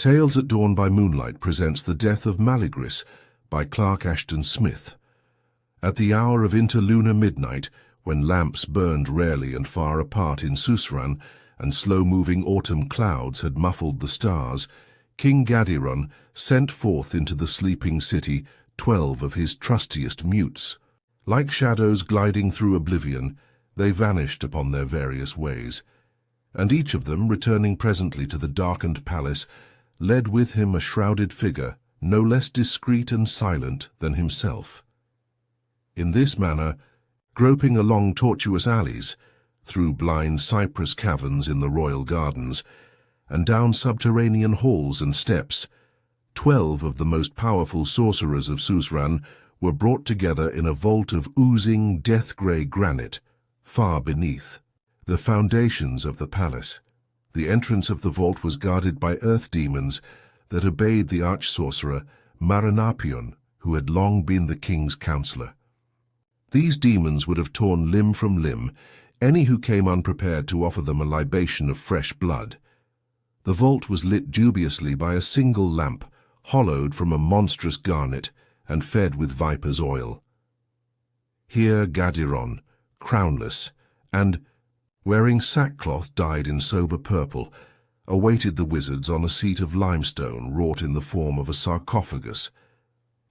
Tales at Dawn by Moonlight presents The Death of Malygris by Clark Ashton Smith. At the hour of interlunar midnight, when lamps burned rarely and far apart in Suzerain, and slow-moving autumn clouds had muffled the stars, King Gadiron sent forth into the sleeping city 12 of his trustiest mutes. Like shadows gliding through oblivion, they vanished upon their various ways, and each of them, returning presently to the darkened palace, led with him a shrouded figure, no less discreet and silent than himself. In this manner, groping along tortuous alleys, through blind cypress caverns in the royal gardens, and down subterranean halls and steps, 12 of the most powerful sorcerers of Suzerain were brought together in a vault of oozing death-grey granite, far beneath the foundations of the palace. The entrance of the vault was guarded by earth demons that obeyed the arch-sorcerer Maranapion, who had long been the king's counselor. These demons would have torn limb from limb any who came unprepared to offer them a libation of fresh blood. The vault was lit dubiously by a single lamp, hollowed from a monstrous garnet and fed with viper's oil. Here Gadiron, crownless, and wearing sackcloth dyed in sober purple, awaited the wizards on a seat of limestone wrought in the form of a sarcophagus.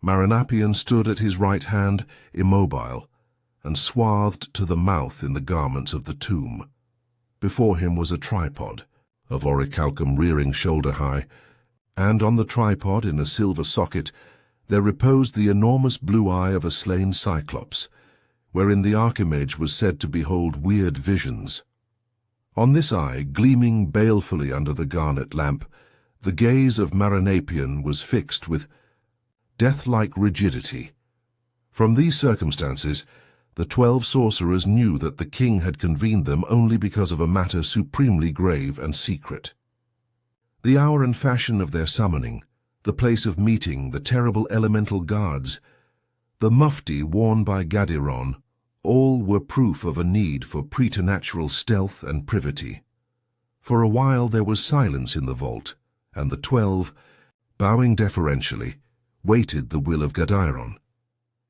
Maranapion stood at his right hand, immobile, and swathed to the mouth in the garments of the tomb. Before him was a tripod, of orichalcum rearing shoulder-high, and on the tripod, in a silver socket, there reposed the enormous blue eye of a slain cyclops, wherein the archimage was said to behold weird visions. On this eye, gleaming balefully under the garnet lamp, the gaze of Maranapion was fixed with death-like rigidity. From these circumstances, the 12 sorcerers knew that the king had convened them only because of a matter supremely grave and secret. The hour and fashion of their summoning, the place of meeting, the terrible elemental guards, the mufti worn by Gadiron, all were proof of a need for preternatural stealth and privity. For a while there was silence in the vault, and the 12, bowing deferentially, waited the will of Gadiron.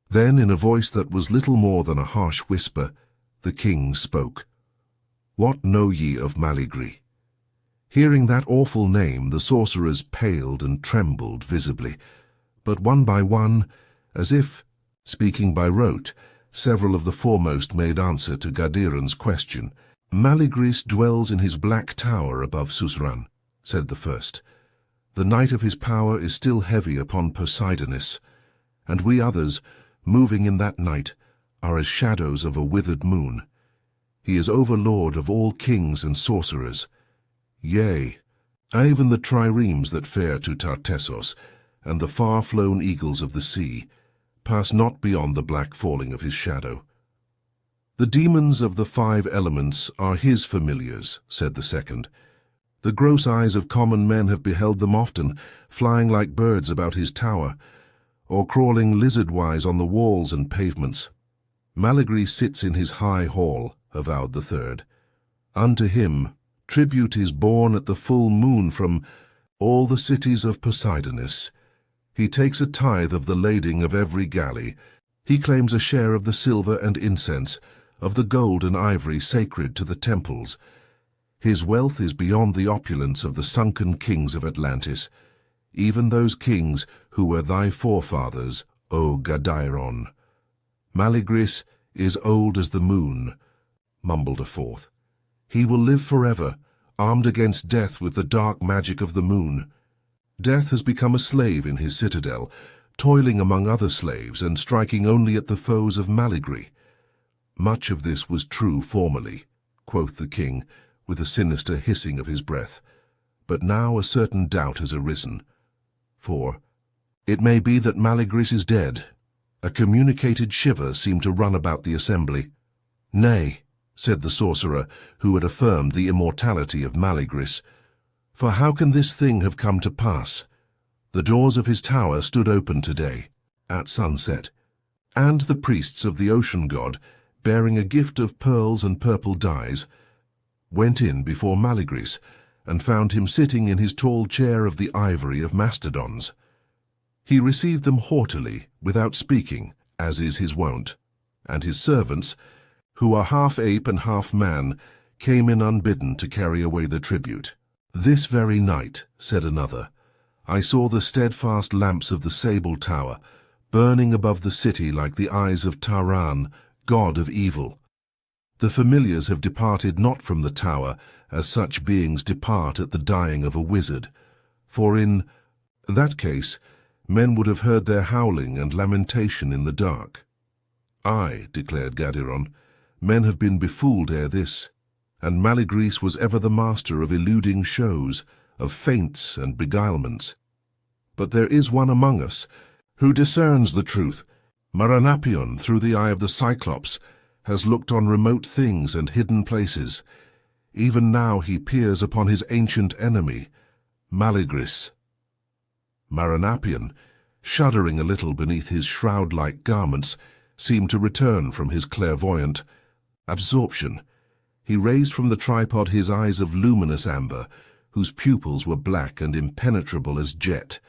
Then, in a voice that was little more than a harsh whisper, the king spoke. "What know ye of Malygris?" Hearing that awful name, the sorcerers paled and trembled visibly, but one by one, as if speaking by rote, several of the foremost made answer to Gadiron's question. "Malygris dwells in his black tower above Suzerain," said the first. "The night of his power is still heavy upon Poseidonis, and we others, moving in that night, are as shadows of a withered moon. He is overlord of all kings and sorcerers. Yea, even the triremes that fare to Tartessos, and the far-flown eagles of the sea, pass not beyond the black falling of his shadow." "The demons of the 5 elements are his familiars," said the second. "The gross eyes of common men have beheld them often, flying like birds about his tower, or crawling lizard-wise on the walls and pavements. Malygris sits in his high hall," avowed the third. "Unto him tribute is borne at the full moon from all the cities of Poseidonis. He takes a tithe of the lading of every galley. He claims a share of the silver and incense, of the gold and ivory sacred to the temples. His wealth is beyond the opulence of the sunken kings of Atlantis, even those kings who were thy forefathers, O Gadiron. Malygris is old as the moon," mumbled a fourth. "He will live forever, armed against death with the dark magic of the moon. Death has become a slave in his citadel, toiling among other slaves and striking only at the foes of Malygris." "Much of this was true formerly," quoth the king, with a sinister hissing of his breath. "But now a certain doubt has arisen. For it may be that Malygris is dead." A communicated shiver seemed to run about the assembly. "Nay," said the sorcerer, who had affirmed the immortality of Malygris, "for how can this thing have come to pass? The doors of his tower stood open today, at sunset, and the priests of the ocean god, bearing a gift of pearls and purple dyes, went in before Malygris, and found him sitting in his tall chair of the ivory of mastodons. He received them haughtily, without speaking, as is his wont, and his servants, who are half ape and half man, came in unbidden to carry away the tribute. "This very night," said another, "I saw the steadfast lamps of the sable tower, burning above the city like the eyes of Taran, god of evil. The familiars have departed not from the tower, as such beings depart at the dying of a wizard, for in that case men would have heard their howling and lamentation in the dark. Aye," declared Gadiron, "men have been befooled ere this, and Malygris was ever the master of eluding shows, of feints and beguilements. But there is one among us who discerns the truth. Maranapion, through the eye of the Cyclops, has looked on remote things and hidden places. Even now he peers upon his ancient enemy, Malygris." Maranapion, shuddering a little beneath his shroud-like garments, seemed to return from his clairvoyant absorption. He raised from the tripod his eyes of luminous amber, whose pupils were black and impenetrable as jet.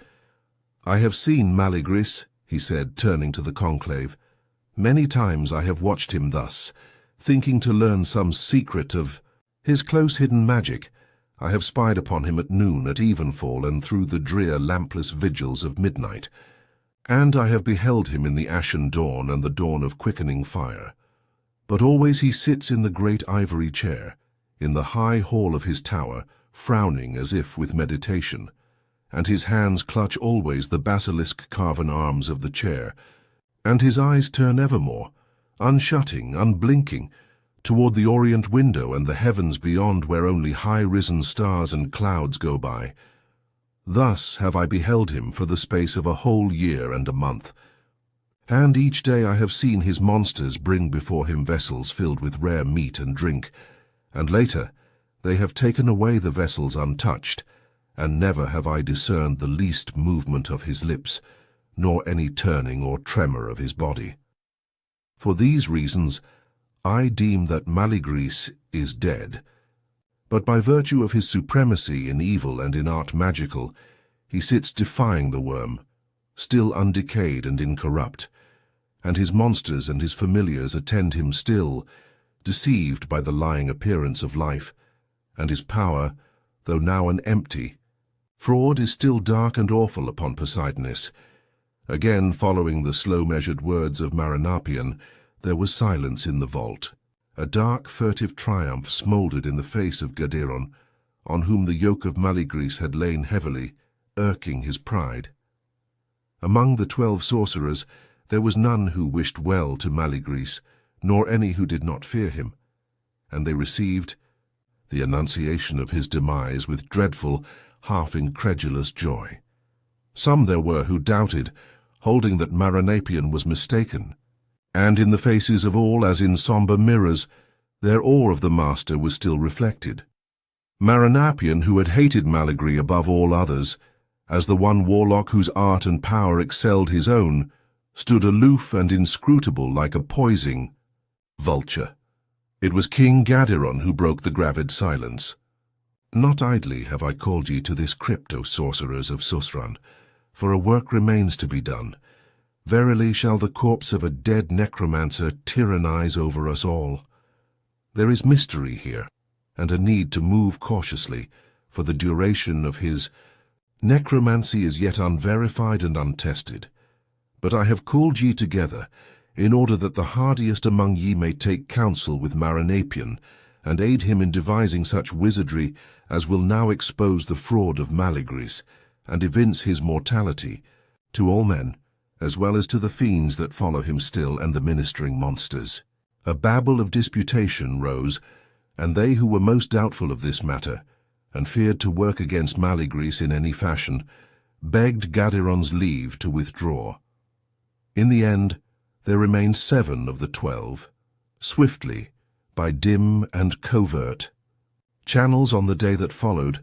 "I have seen Malygris," he said, turning to the conclave. "Many times I have watched him thus, thinking to learn some secret of his close-hidden magic. I have spied upon him at noon, at evenfall, and through the drear, lampless vigils of midnight. And I have beheld him in the ashen dawn and the dawn of quickening fire. But always he sits in the great ivory chair, in the high hall of his tower, frowning as if with meditation, and his hands clutch always the basilisk-carven arms of the chair, and his eyes turn evermore, unshutting, unblinking, toward the orient window and the heavens beyond where only high-risen stars and clouds go by. Thus have I beheld him for the space of a whole year and a month. And each day I have seen his monsters bring before him vessels filled with rare meat and drink, and later they have taken away the vessels untouched, and never have I discerned the least movement of his lips, nor any turning or tremor of his body. For these reasons I deem that Malygris is dead, but by virtue of his supremacy in evil and in art magical, he sits defying the worm, still undecayed and incorrupt, and his monsters and his familiars attend him still, deceived by the lying appearance of life, and his power, though now an empty fraud, is still dark and awful upon Poseidonis. Again, following the slow-measured words of Maranapion, there was silence in the vault. A dark, furtive triumph smouldered in the face of Gadiron, on whom the yoke of Malygris had lain heavily, irking his pride. Among the 12 sorcerers there was none who wished well to Malygris, nor any who did not fear him, and they received the annunciation of his demise with dreadful, half-incredulous joy. Some there were who doubted, holding that Maranapion was mistaken, and in the faces of all, as in sombre mirrors, their awe of the master was still reflected. Maranapion, who had hated Malygris above all others, as the one warlock whose art and power excelled his own, stood aloof and inscrutable like a poising vulture. It was King Gadiron who broke the gravid silence. "Not idly have I called ye to this crypt, O sorcerers of Susran, for a work remains to be done. Verily shall the corpse of a dead necromancer tyrannize over us all. There is mystery here, and a need to move cautiously, for the duration of his necromancy is yet unverified and untested. But I have called ye together, in order that the hardiest among ye may take counsel with Maranapion, and aid him in devising such wizardry as will now expose the fraud of Malygris, and evince his mortality, to all men, as well as to the fiends that follow him still and the ministering monsters." A babble of disputation rose, and they who were most doubtful of this matter, and feared to work against Malygris in any fashion, begged Gadiron's leave to withdraw. In the end, there remained 7 of the 12, swiftly, by dim and covert channels on the day that followed.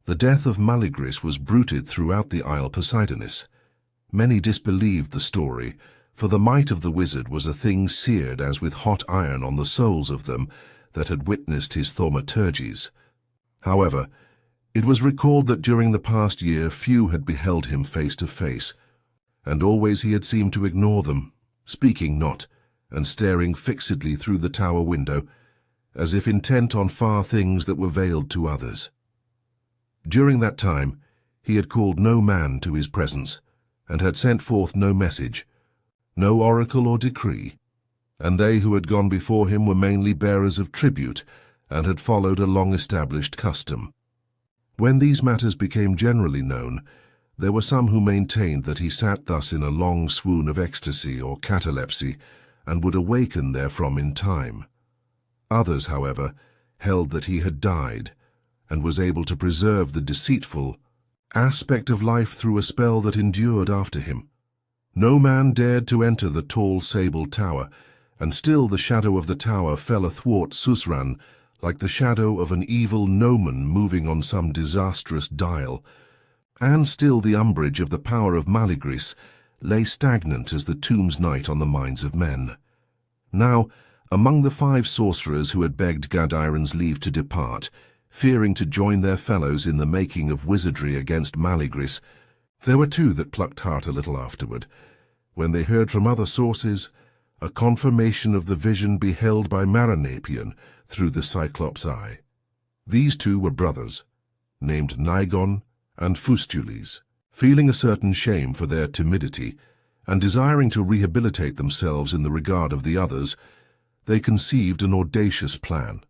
The death of Malygris was bruited throughout the Isle Poseidonis. Many disbelieved the story, for the might of the wizard was a thing seared as with hot iron on the souls of them that had witnessed his thaumaturgies. However, It was recalled that during the past year few had beheld him face to face, and always he had seemed to ignore them, speaking not, and staring fixedly through the tower window, as if intent on far things that were veiled to others. During that time he had called no man to his presence, and had sent forth no message, no oracle or decree, and they who had gone before him were mainly bearers of tribute, and had followed a long-established custom. When these matters became generally known, there were some who maintained that he sat thus in a long swoon of ecstasy or catalepsy, and would awaken therefrom in time. Others, however, held that he had died, and was able to preserve the deceitful aspect of life through a spell that endured after him. No man dared to enter the tall sable tower, and still the shadow of the tower fell athwart Susran like the shadow of an evil gnomon moving on some disastrous dial, and still the umbrage of the power of Malygris lay stagnant as the tomb's night on the minds of men. Now, among the 5 sorcerers who had begged Gadiron's leave to depart, fearing to join their fellows in the making of wizardry against Malygris, there were 2 that plucked heart a little afterward, when they heard from other sources a confirmation of the vision beheld by Maranapion through the Cyclops' eye. These 2 were brothers, named Nigon and Fustules. Feeling a certain shame for their timidity, and desiring to rehabilitate themselves in the regard of the others, they conceived an audacious plan.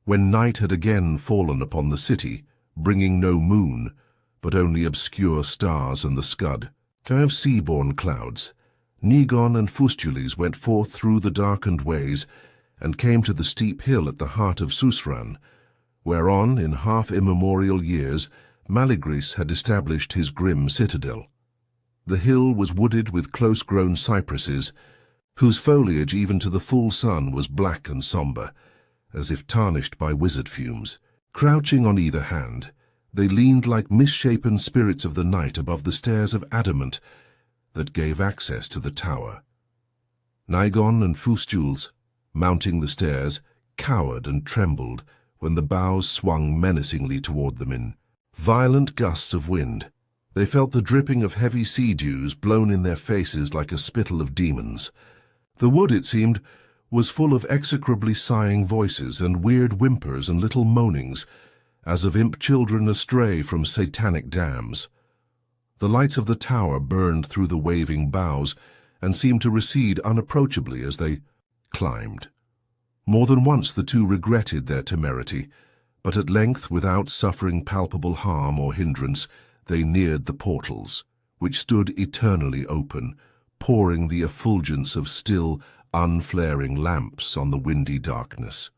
When night had again fallen upon the city, bringing no moon, but only obscure stars and the scud of sea-borne clouds, Nigon and Fustules went forth through the darkened ways, and came to the steep hill at the heart of Susran, whereon, in half-immemorial years, Malygris had established his grim citadel. The hill was wooded with close-grown cypresses, whose foliage even to the full sun was black and sombre, as if tarnished by wizard fumes. Crouching on either hand, they leaned like misshapen spirits of the night above the stairs of adamant that gave access to the tower. Nigon and Fustules, mounting the stairs, cowered and trembled when the boughs swung menacingly toward them in violent gusts of wind. They felt the dripping of heavy sea dews blown in their faces like a spittle of demons. The wood, it seemed, was full of execrably sighing voices and weird whimpers and little moanings, as of imp children astray from satanic dams. The lights of the tower burned through the waving boughs and seemed to recede unapproachably as they climbed. More than once the 2 regretted their temerity, but at length, without suffering palpable harm or hindrance, they neared the portals, which stood eternally open, pouring the effulgence of still, unflaring lamps on the windy darkness.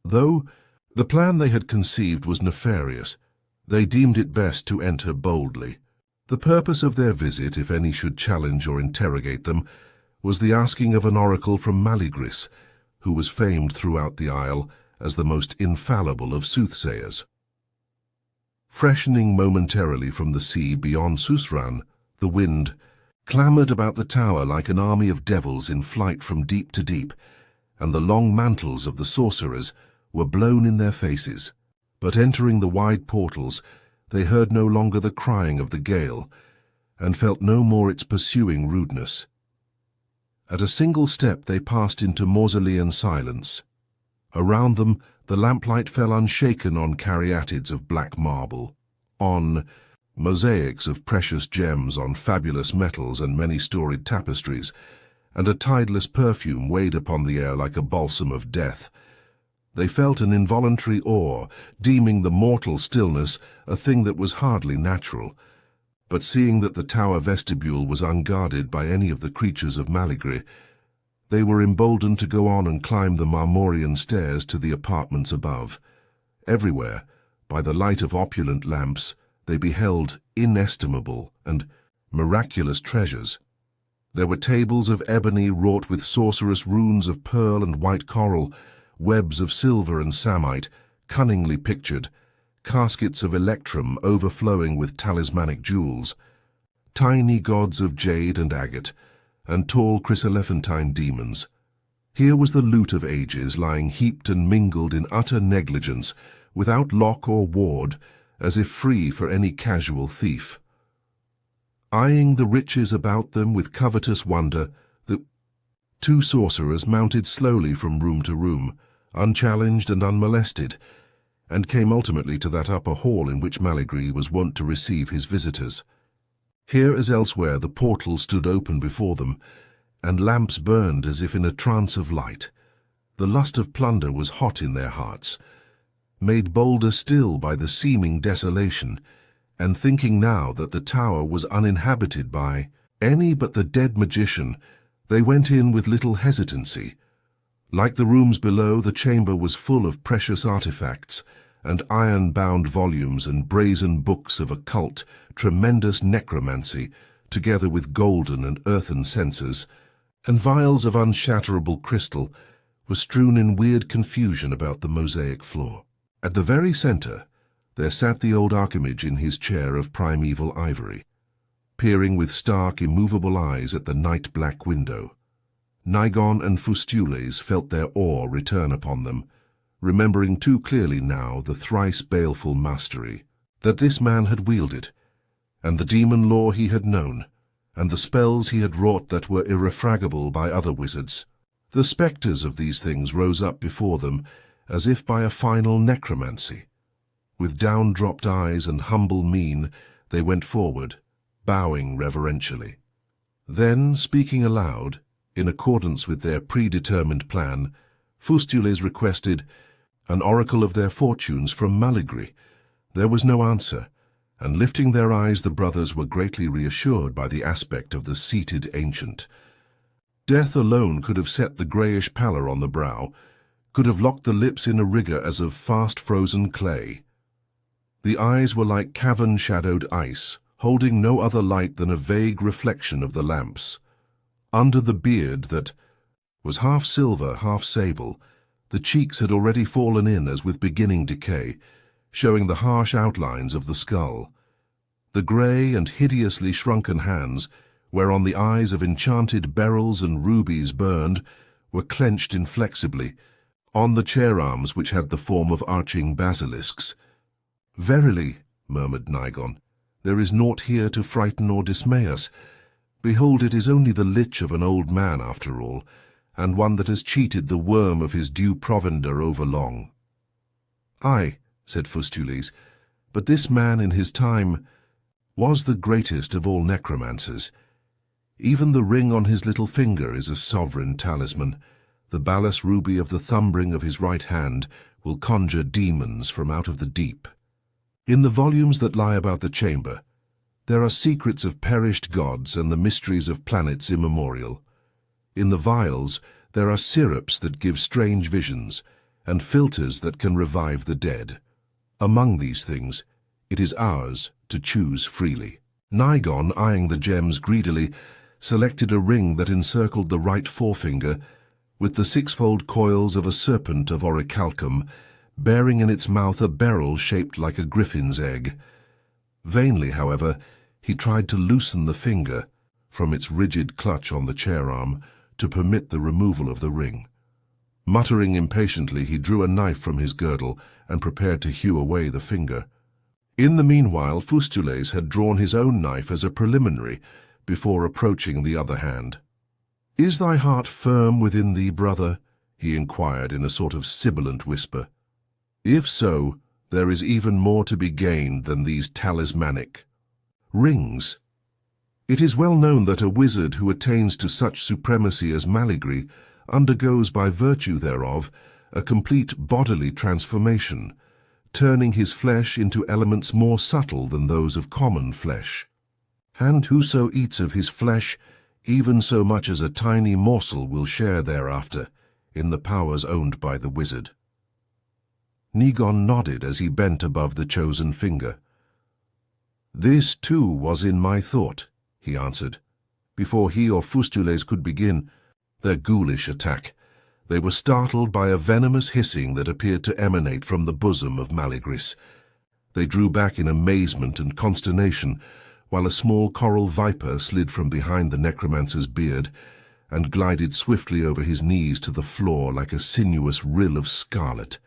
Though the plan they had conceived was nefarious, they deemed it best to enter boldly. The purpose of their visit, if any should challenge or interrogate them, was the asking of an oracle from Malygris, who was famed throughout the isle as the most infallible of soothsayers. Freshening momentarily from the sea beyond Susran, the wind clamoured about the tower like an army of devils in flight from deep to deep, and the long mantles of the sorcerers were blown in their faces. But entering the wide portals, they heard no longer the crying of the gale, and felt no more its pursuing rudeness. At a single step they passed into mausolean silence. Around them the lamplight fell unshaken on caryatids of black marble, on mosaics of precious gems on fabulous metals and many-storied tapestries, and a tideless perfume weighed upon the air like a balsam of death. They felt an involuntary awe, deeming the mortal stillness a thing that was hardly natural, but seeing that the tower vestibule was unguarded by any of the creatures of Malygris, they were emboldened to go on and climb the Marmorian stairs to the apartments above. Everywhere, by the light of opulent lamps, they beheld inestimable and miraculous treasures. There were tables of ebony wrought with sorcerous runes of pearl and white coral, webs of silver and samite, cunningly pictured, caskets of electrum overflowing with talismanic jewels, tiny gods of jade and agate, and tall chryselephantine demons. Here was the loot of ages lying heaped and mingled in utter negligence without lock or ward, as if free for any casual thief. Eyeing the riches about them with covetous wonder, the two sorcerers mounted slowly from room to room, unchallenged and unmolested, and came ultimately to that upper hall in which Malygris was wont to receive his visitors. Here as elsewhere the portal stood open before them, and lamps burned as if in a trance of light. The lust of plunder was hot in their hearts, made bolder still by the seeming desolation, and thinking now that the tower was uninhabited by any but the dead magician, they went in with little hesitancy. Like the rooms below, the chamber was full of precious artifacts, and iron-bound volumes and brazen books of occult, tremendous necromancy, together with golden and earthen censers, and vials of unshatterable crystal, were strewn in weird confusion about the mosaic floor. At the very center, there sat the old archimage in his chair of primeval ivory, peering with stark, immovable eyes at the night-black window. Nigon and Fustules felt their awe return upon them, remembering too clearly now the thrice baleful mastery that this man had wielded, and the demon lore he had known, and the spells he had wrought that were irrefragable by other wizards. The spectres of these things rose up before them, as if by a final necromancy. With down-dropped eyes and humble mien, they went forward, bowing reverentially. Then, speaking aloud, in accordance with their predetermined plan, Fustules requested an oracle of their fortunes from Malygris. There was no answer, and lifting their eyes the brothers were greatly reassured by the aspect of the seated ancient. Death alone could have set the greyish pallor on the brow, could have locked the lips in a rigour as of fast-frozen clay. The eyes were like cavern-shadowed ice, holding no other light than a vague reflection of the lamps. Under the beard that was half silver, half sable, the cheeks had already fallen in as with beginning decay, showing the harsh outlines of the skull. The grey and hideously shrunken hands, whereon the eyes of enchanted beryls and rubies burned, were clenched inflexibly, on the chair-arms which had the form of arching basilisks. "Verily," murmured Nigon, "there is naught here to frighten or dismay us. Behold, it is only the lich of an old man after all, and one that has cheated the worm of his due provender overlong." "Aye," said Fustules, "but this man in his time was the greatest of all necromancers. Even the ring on his little finger is a sovereign talisman. The balas ruby of the thumb ring of his right hand will conjure demons from out of the deep. In the volumes that lie about the chamber, there are secrets of perished gods and the mysteries of planets immemorial. In the vials, there are syrups that give strange visions, and philters that can revive the dead. Among these things, it is ours to choose freely." Nigon, eyeing the gems greedily, selected a ring that encircled the right forefinger, with the sixfold coils of a serpent of orichalcum, bearing in its mouth a beryl shaped like a griffin's egg. Vainly, however, he tried to loosen the finger from its rigid clutch on the chair-arm to permit the removal of the ring. Muttering impatiently, he drew a knife from his girdle and prepared to hew away the finger. In the meanwhile, Fustules had drawn his own knife as a preliminary before approaching the other hand. "Is thy heart firm within thee, brother?" he inquired in a sort of sibilant whisper. "If so, there is even more to be gained than these talismanic rings. It is well known that a wizard who attains to such supremacy as Malygris undergoes by virtue thereof a complete bodily transformation, turning his flesh into elements more subtle than those of common flesh. And whoso eats of his flesh, even so much as a tiny morsel will share thereafter in the powers owned by the wizard." Nigon nodded as he bent above the chosen finger. "This, too, was in my thought," he answered. Before he or Fustules could begin their ghoulish attack, they were startled by a venomous hissing that appeared to emanate from the bosom of Malygris. They drew back in amazement and consternation, while a small coral viper slid from behind the necromancer's beard and glided swiftly over his knees to the floor like a sinuous rill of scarlet.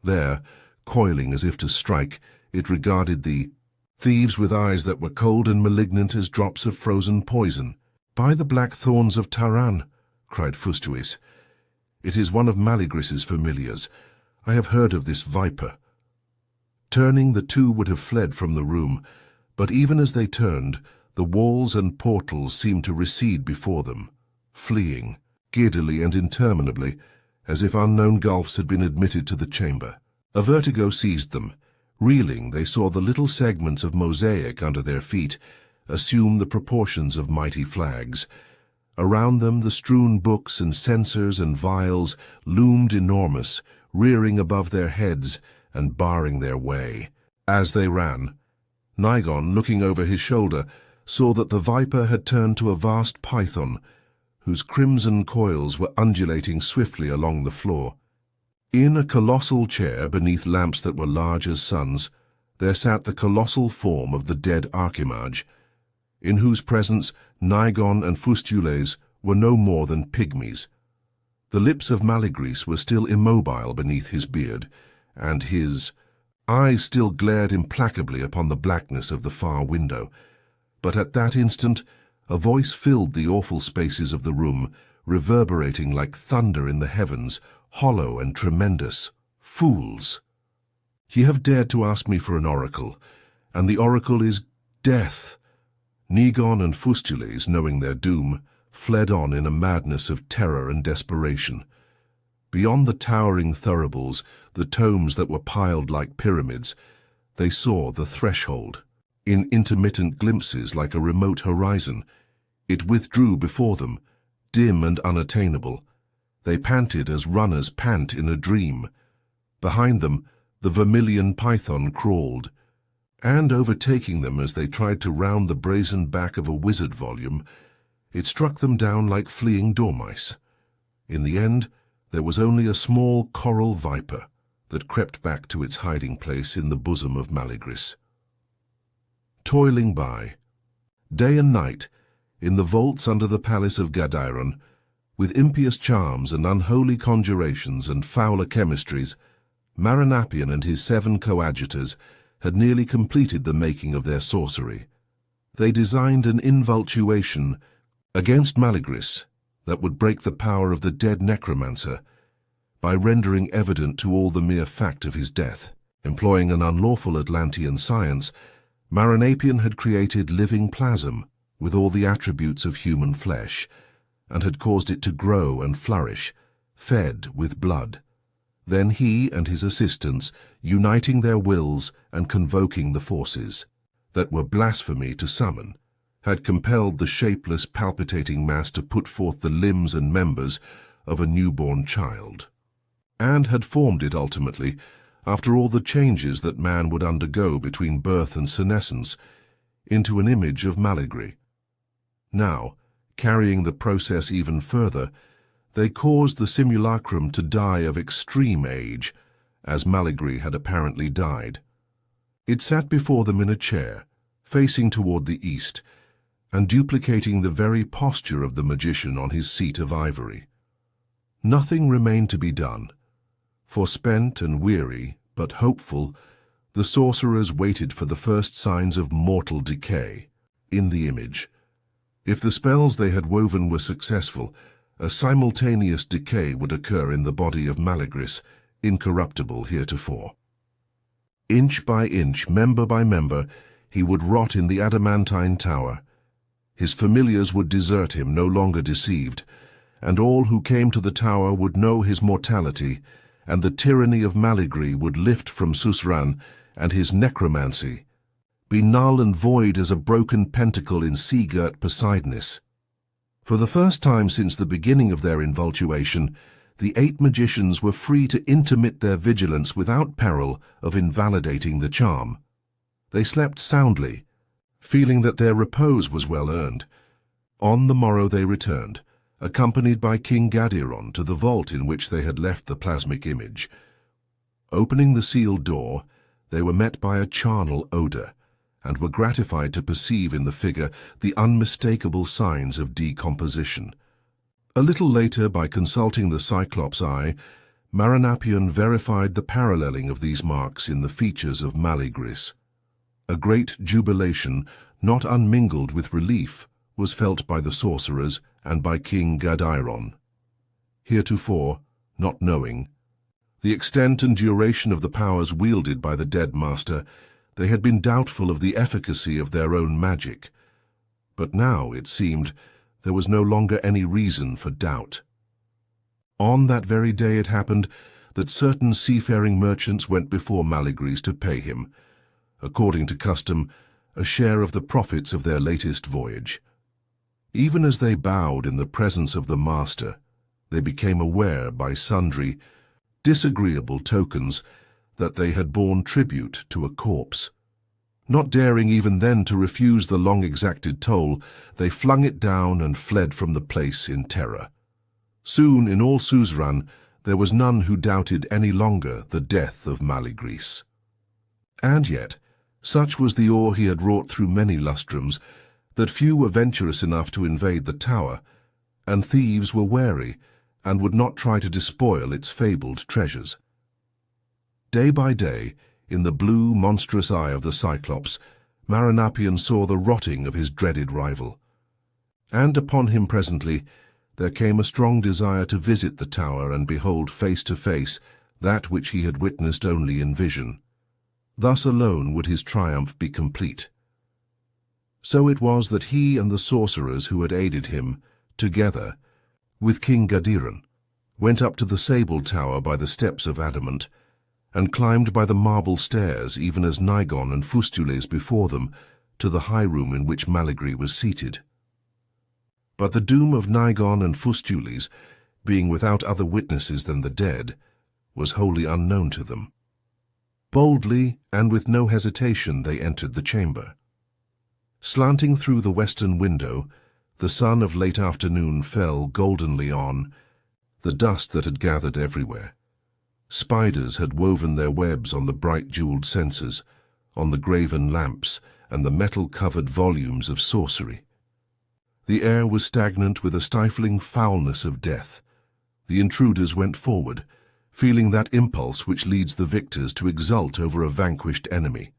There, coiling as if to strike, it regarded the thieves with eyes that were cold and malignant as drops of frozen poison. "By the black thorns of Taran," cried Poseidonis. "It is one of Malygris's familiars. I have heard of this viper." Turning, the two would have fled from the room, but even as they turned, the walls and portals seemed to recede before them, fleeing, giddily and interminably, as if unknown gulfs had been admitted to the chamber. A vertigo seized them. Reeling, they saw the little segments of mosaic under their feet assume the proportions of mighty flags. Around them, the strewn books and censers and vials loomed enormous, rearing above their heads and barring their way. As they ran, Nigon, looking over his shoulder, saw that the viper had turned to a vast python, whose crimson coils were undulating swiftly along the floor. In a colossal chair beneath lamps that were large as suns, there sat the colossal form of the dead Archimage, in whose presence Nigon and Poseidonis were no more than pygmies. The lips of Malygris were still immobile beneath his beard, and his eyes still glared implacably upon the blackness of the far window. But at that instant, a voice filled the awful spaces of the room, reverberating like thunder in the heavens, hollow and tremendous. "Fools! Ye have dared to ask me for an oracle, and the oracle is death." Nigon and Poseidonis, knowing their doom, fled on in a madness of terror and desperation. Beyond the towering thuribles, the tomes that were piled like pyramids, they saw the threshold. In intermittent glimpses like a remote horizon, it withdrew before them, dim and unattainable. They panted as runners pant in a dream. Behind them, the vermilion python crawled, and overtaking them as they tried to round the brazen back of a wizard volume, it struck them down like fleeing dormice. In the end, there was only a small coral viper that crept back to its hiding place in the bosom of Malygris. Toiling by, day and night, in the vaults under the palace of Gadairon, with impious charms and unholy conjurations and fouler chemistries, Maranapian and his 7 coadjutors had nearly completed the making of their sorcery. They designed an invultuation against Malygris that would break the power of the dead necromancer by rendering evident to all the mere fact of his death. Employing an unlawful Atlantean science, Maranapian had created living plasm with all the attributes of human flesh, and had caused it to grow and flourish, fed with blood. Then he and his assistants, uniting their wills and convoking the forces that were blasphemy to summon, had compelled the shapeless, palpitating mass to put forth the limbs and members of a newborn child, and had formed it ultimately, after all the changes that man would undergo between birth and senescence, into an image of Malygris. Now, carrying the process even further, they caused the simulacrum to die of extreme age, as Malygris had apparently died. It sat before them in a chair, facing toward the east, and duplicating the very posture of the magician on his seat of ivory. Nothing remained to be done. For spent and weary, but hopeful, the sorcerers waited for the first signs of mortal decay in the image. If the spells they had woven were successful, a simultaneous decay would occur in the body of Malygris, incorruptible heretofore. Inch by inch, member by member, he would rot in the adamantine tower. His familiars would desert him, no longer deceived, and all who came to the tower would know his mortality, and the tyranny of Malygris would lift from Suzerain and his necromancy, be null and void as a broken pentacle in sea-girt Poseidonis. For the first time since the beginning of their invultuation, the 8 magicians were free to intermit their vigilance without peril of invalidating the charm. They slept soundly, feeling that their repose was well earned. On the morrow they returned, accompanied by King Gadairon, to the vault in which they had left the plasmic image. Opening the sealed door, they were met by a charnel odor, and were gratified to perceive in the figure the unmistakable signs of decomposition. A little later, by consulting the Cyclops' eye, Maranapion verified the paralleling of these marks in the features of Malygris. A great jubilation, not unmingled with relief, was felt by the sorcerers and by King Gadairon. Heretofore, not knowing the extent and duration of the powers wielded by the dead master, they had been doubtful of the efficacy of their own magic. But now, it seemed, there was no longer any reason for doubt. On that very day it happened that certain seafaring merchants went before Malygris to pay him, according to custom, a share of the profits of their latest voyage. Even as they bowed in the presence of the master, they became aware by sundry disagreeable tokens that they had borne tribute to a corpse. Not daring even then to refuse the long-exacted toll, they flung it down and fled from the place in terror. Soon in all suzerain there was none who doubted any longer the death of Malygris. And yet, such was the awe he had wrought through many lustrums, that few were venturous enough to invade the tower, and thieves were wary, and would not try to despoil its fabled treasures. Day by day, in the blue, monstrous eye of the Cyclops, Maranapion saw the rotting of his dreaded rival. And upon him presently there came a strong desire to visit the tower and behold face to face that which he had witnessed only in vision. Thus alone would his triumph be complete. So it was that he and the sorcerers who had aided him, together, with King Gadairon, went up to the sable tower by the steps of adamant, and climbed by the marble stairs, even as Nigon and Fustules before them, to the high room in which Malygris was seated. But the doom of Nigon and Fustules, being without other witnesses than the dead, was wholly unknown to them. Boldly and with no hesitation they entered the chamber. Slanting through the western window, the sun of late afternoon fell goldenly on the dust that had gathered everywhere. Spiders had woven their webs on the bright jeweled censers, on the graven lamps, and the metal-covered volumes of sorcery. The air was stagnant with a stifling foulness of death. The intruders went forward, feeling that impulse which leads the victors to exult over a vanquished enemy.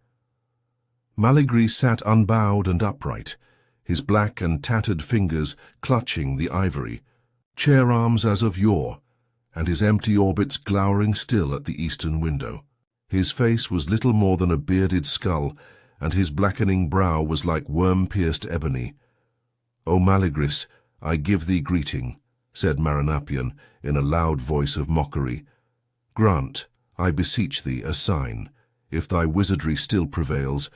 Malygris sat unbowed and upright, his black and tattered fingers clutching the ivory, chair arms as of yore, and his empty orbits glowering still at the eastern window. His face was little more than a bearded skull, and his blackening brow was like worm-pierced ebony. "O Malygris, I give thee greeting," said Maranapion in a loud voice of mockery. "Grant, I beseech thee, a sign, if thy wizardry still prevails,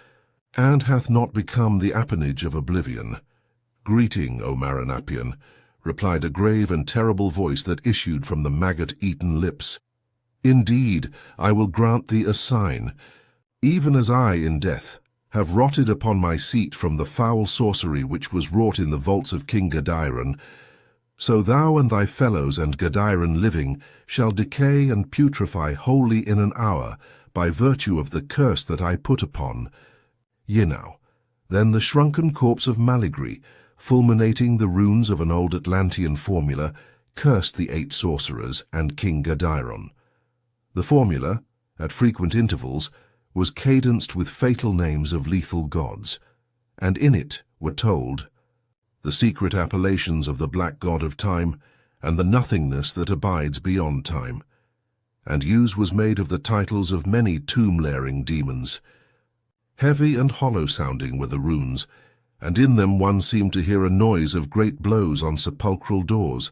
and hath not become the appanage of oblivion." "Greeting, O Maranapion," replied a grave and terrible voice that issued from the maggot-eaten lips. "Indeed, I will grant thee a sign. Even as I, in death, have rotted upon my seat from the foul sorcery which was wrought in the vaults of King Gadairon, so thou and thy fellows and Gadairon living shall decay and putrefy wholly in an hour by virtue of the curse that I put upon." Now, then the shrunken corpse of Malygris, fulminating the runes of an old Atlantean formula, cursed the 8 sorcerers and King Gadairon. The formula, at frequent intervals, was cadenced with fatal names of lethal gods, and in it were told the secret appellations of the black god of time and the nothingness that abides beyond time, and use was made of the titles of many tomb-layering demons. Heavy and hollow-sounding were the runes, and in them one seemed to hear a noise of great blows on sepulchral doors,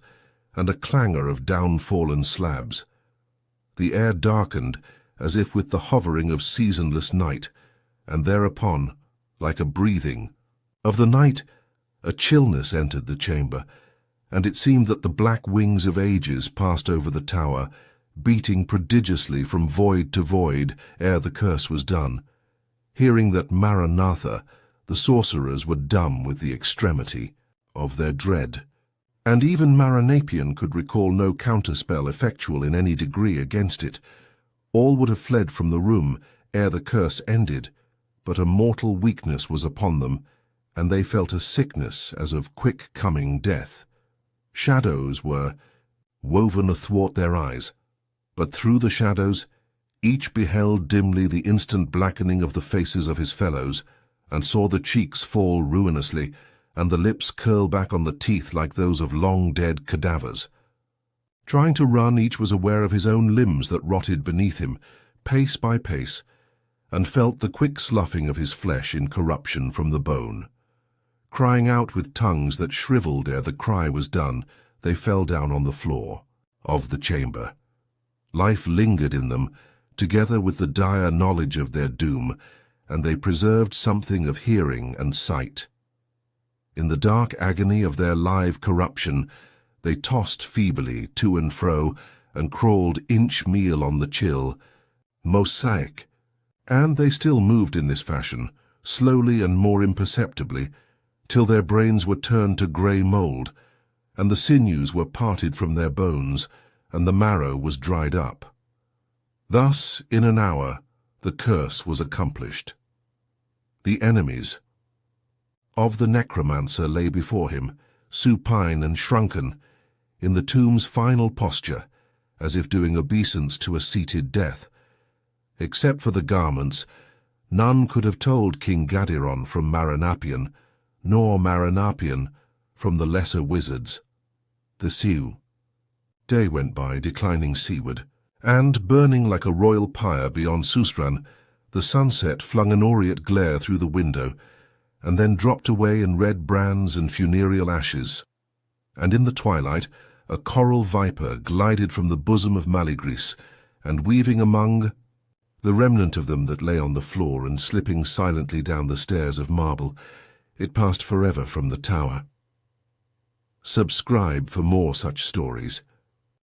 and a clangor of down-fallen slabs. The air darkened, as if with the hovering of seasonless night, and thereupon, like a breathing of the night, a chillness entered the chamber, and it seemed that the black wings of ages passed over the tower, beating prodigiously from void to void ere the curse was done. Hearing that Maranatha, the sorcerers were dumb with the extremity of their dread, and even Maranapion could recall no counterspell effectual in any degree against it. All would have fled from the room ere the curse ended, but a mortal weakness was upon them, and they felt a sickness as of quick-coming death. Shadows were woven athwart their eyes, But through the shadows, each beheld dimly the instant blackening of the faces of his fellows, and saw the cheeks fall ruinously, and the lips curl back on the teeth like those of long-dead cadavers. Trying to run, each was aware of his own limbs that rotted beneath him, pace by pace, and felt the quick sloughing of his flesh in corruption from the bone. Crying out with tongues that shriveled ere the cry was done, they fell down on the floor of the chamber. Life lingered in them, together with the dire knowledge of their doom, and they preserved something of hearing and sight. In the dark agony of their live corruption, they tossed feebly to and fro, and crawled inch-meal on the chill, mosaic, and they still moved in this fashion, slowly and more imperceptibly, till their brains were turned to grey mould, and the sinews were parted from their bones, and the marrow was dried up. Thus, in an hour, the curse was accomplished. The enemies of the necromancer lay before him, supine and shrunken, in the tomb's final posture, as if doing obeisance to a seated death. Except for the garments, none could have told King Gadiron from Maranapian, nor Maranapian from the lesser wizards, the Sioux. Day went by, declining seaward, and, burning like a royal pyre beyond Susran, the sunset flung an aureate glare through the window, and then dropped away in red brands and funereal ashes. And in the twilight, a coral viper glided from the bosom of Malygris, and weaving among the remnant of them that lay on the floor and slipping silently down the stairs of marble, it passed forever from the tower. Subscribe for more such stories.